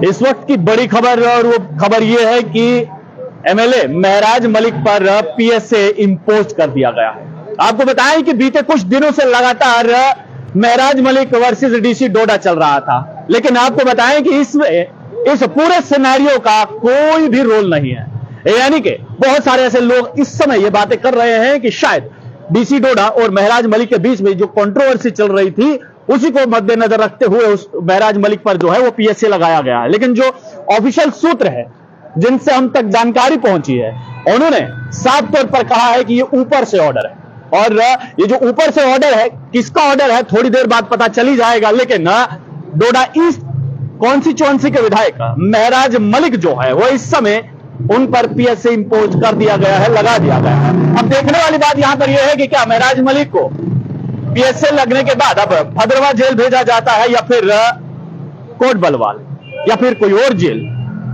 इस वक्त की बड़ी खबर, और वो खबर ये है कि एमएलए महराज मलिक पर पीएसए इंपोज कर दिया गया है। आपको बताएं कि बीते कुछ दिनों से लगातार महराज मलिक वर्सेस डीसी डोडा चल रहा था, लेकिन आपको बताएं कि इसमें इस पूरे सिनेरियो का कोई भी रोल नहीं है। यानी कि बहुत सारे ऐसे लोग इस समय ये बातें कर रहे हैं कि शायद डीसी डोडा और महराज मलिक के बीच में जो कंट्रोवर्सी चल रही थी, उसी को मद्देनजर रखते हुए उस महराज मलिक पर जो है वो पीएसए लगाया गया है। लेकिन जो ऑफिशियल सूत्र है जिनसे हम तक जानकारी पहुंची है, उन्होंने साफ तौर पर कहा है कि ये ऊपर से ऑर्डर है, और ये जो ऊपर से ऑर्डर है, किसका ऑर्डर है थोड़ी देर बाद पता चली जाएगा। लेकिन डोडा ईस्ट कॉन्स्टिट्यूएंसी के विधायक महराज मलिक जो है वो इस समय उन पर पीएसए इंपोज कर दिया गया है, लगा दिया गया है। अब देखने वाली बात यहां पर यह है कि क्या महराज मलिक को पीएसए लगने के बाद अब भद्रवा जेल भेजा जाता है, या फिर कोट बलवाल, या फिर कोई और जेल,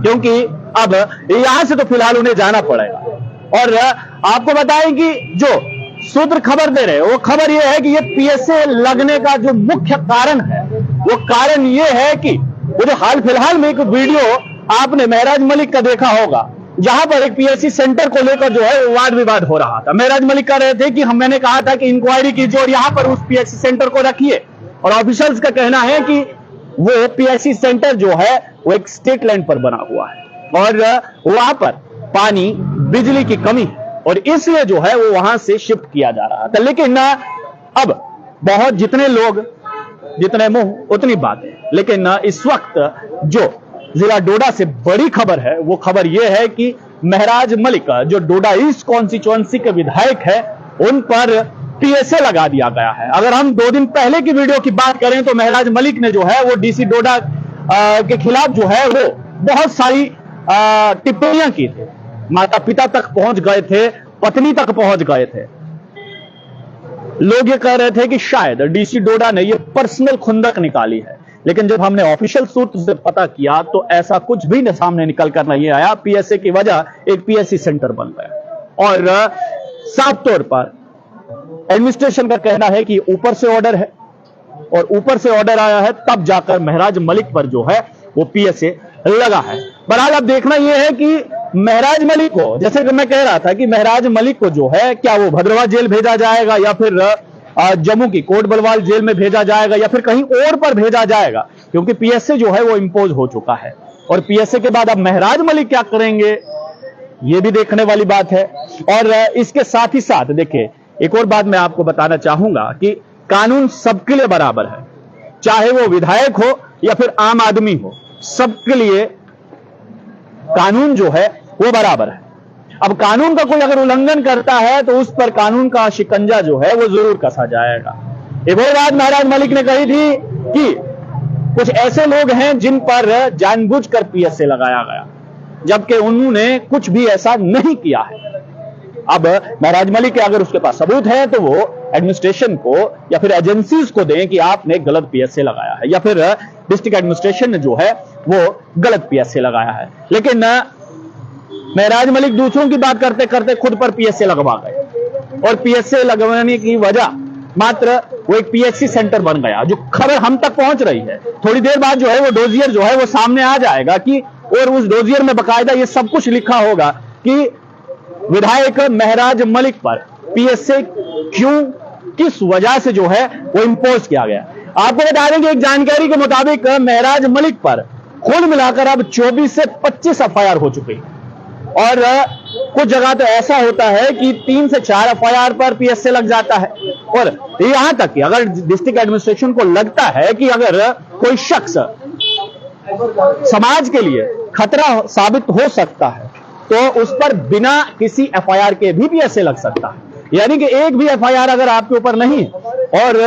क्योंकि अब यहां से तो फिलहाल उन्हें जाना पड़ेगा। और आपको बताएं कि जो सूत्र खबर दे रहे हैं वो खबर यह है कि ये पीएसए लगने का जो मुख्य कारण है, वो कारण ये है कि वो जो हाल फिलहाल में एक वीडियो आपने महराज मलिक का देखा होगा, जहां पर एक पीएससी सेंटर को लेकर जो है वाद विवाद हो रहा था। महराज मलिक कह रहे थे कि मैंने कहा था कि इंक्वायरी कीजिए और यहां पर उस पीएससी सेंटर को रखिए, और ऑफिशियल्स का कहना है कि वो पीएससी सेंटर जो है वो एक स्टेट लैंड पर बना हुआ है, और वहां पर पानी बिजली की कमी है, और इसलिए जो है वो वहां से शिफ्ट किया जा रहा था। लेकिन अब बहुत जितने लोग जितने मुंह उतनी बातें, लेकिन इस वक्त जो जिला डोडा से बड़ी खबर है वो खबर यह है कि महराज मलिक जो डोडा ईस्ट कॉन्स्टिट्यूएंसी के विधायक है, उन पर पीएसए लगा दिया गया है। अगर हम 2 दिन पहले की वीडियो की बात करें तो महराज मलिक ने जो है वो डीसी डोडा के खिलाफ जो है वो बहुत सारी टिप्पणियां की थी, माता पिता तक पहुंच गए थे, पत्नी तक पहुंच गए थे। लोग ये कह रहे थे कि शायद डीसी डोडा ने ये पर्सनल खुंदक निकाली है, लेकिन जब हमने ऑफिशियल सूत्र से पता किया तो ऐसा कुछ भी सामने निकल कर नहीं आया। पीएसए की वजह एक पीएससी सेंटर बन गया, और साफ तौर पर एडमिनिस्ट्रेशन का कहना है कि ऊपर से ऑर्डर है, और ऊपर से ऑर्डर आया है तब जाकर महराज मलिक पर जो है वो पीएसए लगा है। बहरहाल अब देखना यह है कि महराज मलिक को, जैसे कि मैं कह रहा था कि महराज मलिक को जो है क्या वो भद्रवा जेल भेजा जाएगा, या फिर जम्मू की कोट बलवाल जेल में भेजा जाएगा, या फिर कहीं और पर भेजा जाएगा, क्योंकि पीएसए जो है वो इंपोज हो चुका है। और पीएसए के बाद अब महराज मलिक क्या करेंगे ये भी देखने वाली बात है। और इसके साथ ही साथ देखिए एक और बात मैं आपको बताना चाहूंगा कि कानून सबके लिए बराबर है, चाहे वो विधायक हो या फिर आम आदमी हो, सबके लिए कानून जो है वो बराबर है। अब कानून का कोई अगर उल्लंघन करता है तो उस पर कानून का शिकंजा जो है वो जरूर कसा जाएगा। एक और बात महराज मलिक ने कही थी कि कुछ ऐसे लोग हैं जिन पर जानबूझकर पीएसए लगाया गया, जबकि उन्होंने कुछ भी ऐसा नहीं किया है। अब महराज मलिक के अगर उसके पास सबूत है तो वो एडमिनिस्ट्रेशन को या फिर एजेंसीज को दें कि आपने गलत पीएसए लगाया है, या फिर डिस्ट्रिक्ट एडमिनिस्ट्रेशन ने जो है वो गलत पीएसए लगाया है। लेकिन महराज मलिक दूसरों की बात करते करते खुद पर पीएसए लगवा गए, और पीएसए लगवाने की वजह मात्र वो एक पीएचसी सेंटर बन गया। जो खबर हम तक पहुंच रही है, थोड़ी देर बाद जो है वो डोजियर जो है वो सामने आ जाएगा कि, और उस डोजियर में बकायदा ये सब कुछ लिखा होगा कि विधायक महराज मलिक पर पीएसए क्यों, किस वजह से जो है वो इंपोज किया गया। आपको बता दें कि एक जानकारी के मुताबिक महराज मलिक पर कुल मिलाकर अब 24 से 25 एफआईआर हो चुकी है, और कुछ जगह तो ऐसा होता है कि 3 से 4 एफआईआर पर पीएसए लग जाता है। और यहां तक कि अगर डिस्ट्रिक्ट एडमिनिस्ट्रेशन को लगता है कि अगर कोई शख्स समाज के लिए खतरा साबित हो सकता है तो उस पर बिना किसी एफआईआर के भी पीएसए लग सकता है। यानी कि एक भी एफआईआर अगर आपके ऊपर नहीं है और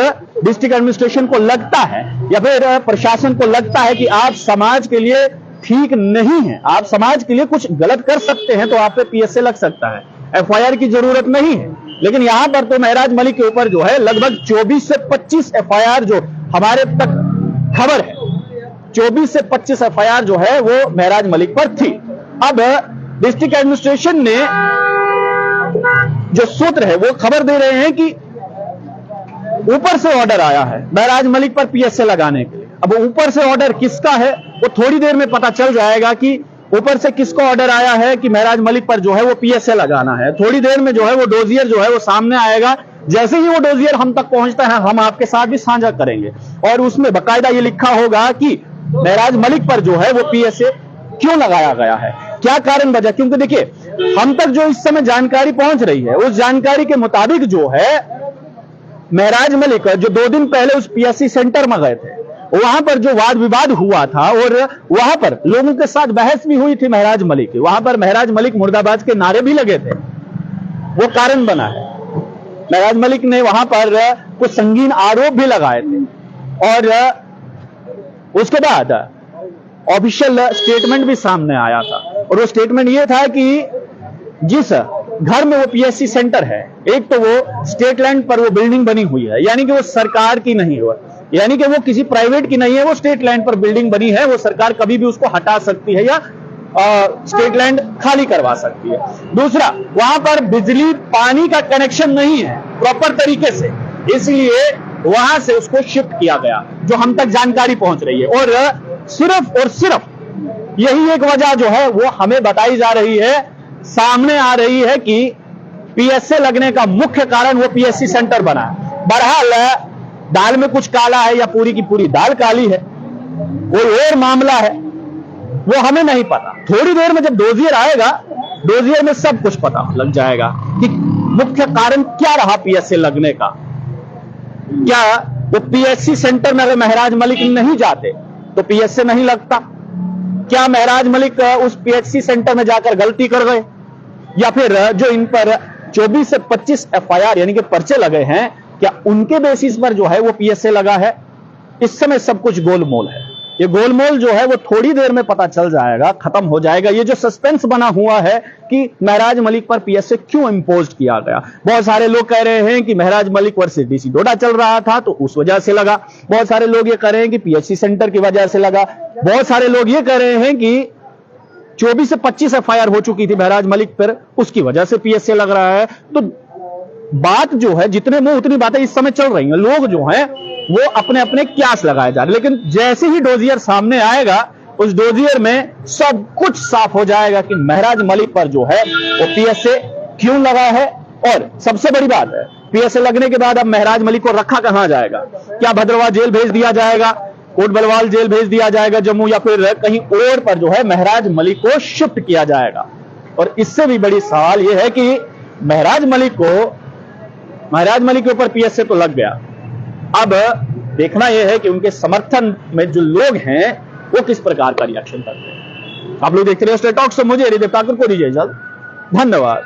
डिस्ट्रिक्ट एडमिनिस्ट्रेशन को लगता है या फिर प्रशासन को लगता है कि आप समाज के लिए ठीक नहीं है, आप समाज के लिए कुछ गलत कर सकते हैं, तो आप पे पीएसए लग सकता है। एफआईआर की जरूरत नहीं है। लेकिन यहां पर तो महराज मलिक के ऊपर जो है लगभग 24 से 25 एफआईआर जो हमारे तक खबर है, 24 से 25 एफआईआर जो है वो महराज मलिक पर थी। अब डिस्ट्रिक्ट एडमिनिस्ट्रेशन ने जो सूत्र है वो खबर दे रहे हैं कि ऊपर से ऑर्डर आया है महराज मलिक पर पीएसए लगाने के लिए, अब ऊपर से ऑर्डर किसका है वो थोड़ी देर में पता चल जाएगा कि ऊपर से किसका ऑर्डर आया है कि महराज मलिक पर जो है वो पीएसए लगाना है। थोड़ी देर में जो है वो डोजियर जो है वो सामने आएगा। जैसे ही वो डोजियर हम तक पहुंचता है हम आपके साथ भी साझा करेंगे और उसमें बकायदा ये लिखा होगा कि महराज मलिक पर जो है वो पीएसए क्यों लगाया गया है, क्या कारण वजह। क्योंकि देखिए हम तक जो इस समय जानकारी पहुंच रही है उस जानकारी के मुताबिक जो है महराज मलिक जो 2 दिन पहले उस पीएससी सेंटर में गए थे वहां पर जो वाद विवाद हुआ था और वहां पर लोगों के साथ बहस भी हुई थी महराज मलिक की। वहां पर महराज मलिक मुर्दाबाद के नारे भी लगे थे, वो कारण बना है। महराज मलिक ने वहां पर कुछ संगीन आरोप भी लगाए थे और उसके बाद ऑफिशियल स्टेटमेंट भी सामने आया था और वो स्टेटमेंट ये था कि जिस घर में वो पीएससी सेंटर है एक तो वो स्टेट लैंड पर वो बिल्डिंग बनी हुई है, यानी कि वो सरकार की नहीं है, यानी कि वो किसी प्राइवेट की नहीं है, वो स्टेट लैंड पर बिल्डिंग बनी है। वो सरकार कभी भी उसको हटा सकती है या स्टेट लैंड खाली करवा सकती है। दूसरा, वहां पर बिजली पानी का कनेक्शन नहीं है प्रॉपर तरीके से, इसलिए वहां से उसको शिफ्ट किया गया, जो हम तक जानकारी पहुंच रही है। और सिर्फ यही एक वजह जो है वो हमें बताई जा रही है, सामने आ रही है कि पीएसए लगने का मुख्य कारण वो पीएससी सेंटर बना है। बहरहाल दाल में कुछ काला है या पूरी की पूरी दाल काली है, कोई और मामला है, वो हमें नहीं पता। थोड़ी देर में जब डोजियर आएगा, डोजियर में सब कुछ पता लग जाएगा कि मुख्य कारण क्या रहा पीएसए लगने का। क्या वो पीएससी सेंटर में अगर महराज मलिक नहीं जाते तो पीएसए नहीं लगता? क्या महराज मलिक उस पीएससी सेंटर में जाकर गलती कर गए, या फिर जो इन पर 24 से 25 एफआईआर यानी कि पर्चे लगे हैं, क्या उनके बेसिस पर जो है वो पीएसए लगा है? इस समय सब कुछ गोलमोल है। ये गोलमोल जो है वो थोड़ी देर में पता चल जाएगा, खत्म हो जाएगा। ये जो सस्पेंस बना हुआ है कि महराज मलिक पर पीएसए क्यों इंपोज किया गया। बहुत सारे लोग कह रहे हैं कि महराज मलिक वर्सेस डीसी डोडा चल रहा था तो उस वजह से लगा। बहुत सारे लोग ये कह रहे हैं कि पीएससी सेंटर की वजह से लगा। बहुत सारे लोग ये कह रहे हैं कि 24 से 25 एफआईआर हो चुकी थी महराज मलिक पर, उसकी वजह से पीएसए लग रहा है। तो बात जो है, जितने मुंह उतनी बातें इस समय चल रही हैं। लोग जो हैं वो अपने अपने क्यास लगाए जा रहे हैं, लेकिन जैसे ही डोजियर सामने आएगा उस डोजियर में सब कुछ साफ हो जाएगा कि महराज मलिक पर जो है वो पीएसए क्यों लगा है। और सबसे बड़ी बात है, पीएसए लगने के बाद अब महराज मलिक को रखा कहां जाएगा? क्या भद्रवाह जेल भेज दिया जाएगा, कोट बलवाल जेल भेज दिया जाएगा जम्मू, या फिर कहीं और पर जो है महराज मलिक को शिफ्ट किया जाएगा? और इससे भी बड़ी सवाल यह है कि महराज मलिक के ऊपर पीएसए तो लग गया, अब देखना यह है कि उनके समर्थन में जो लोग हैं वो किस प्रकार का रिएक्शन करते हैं। आप लोग देखते रहे स्टेट टॉक से, मुझे हृदय ठाकुर को दीजिए इजाजत। धन्यवाद।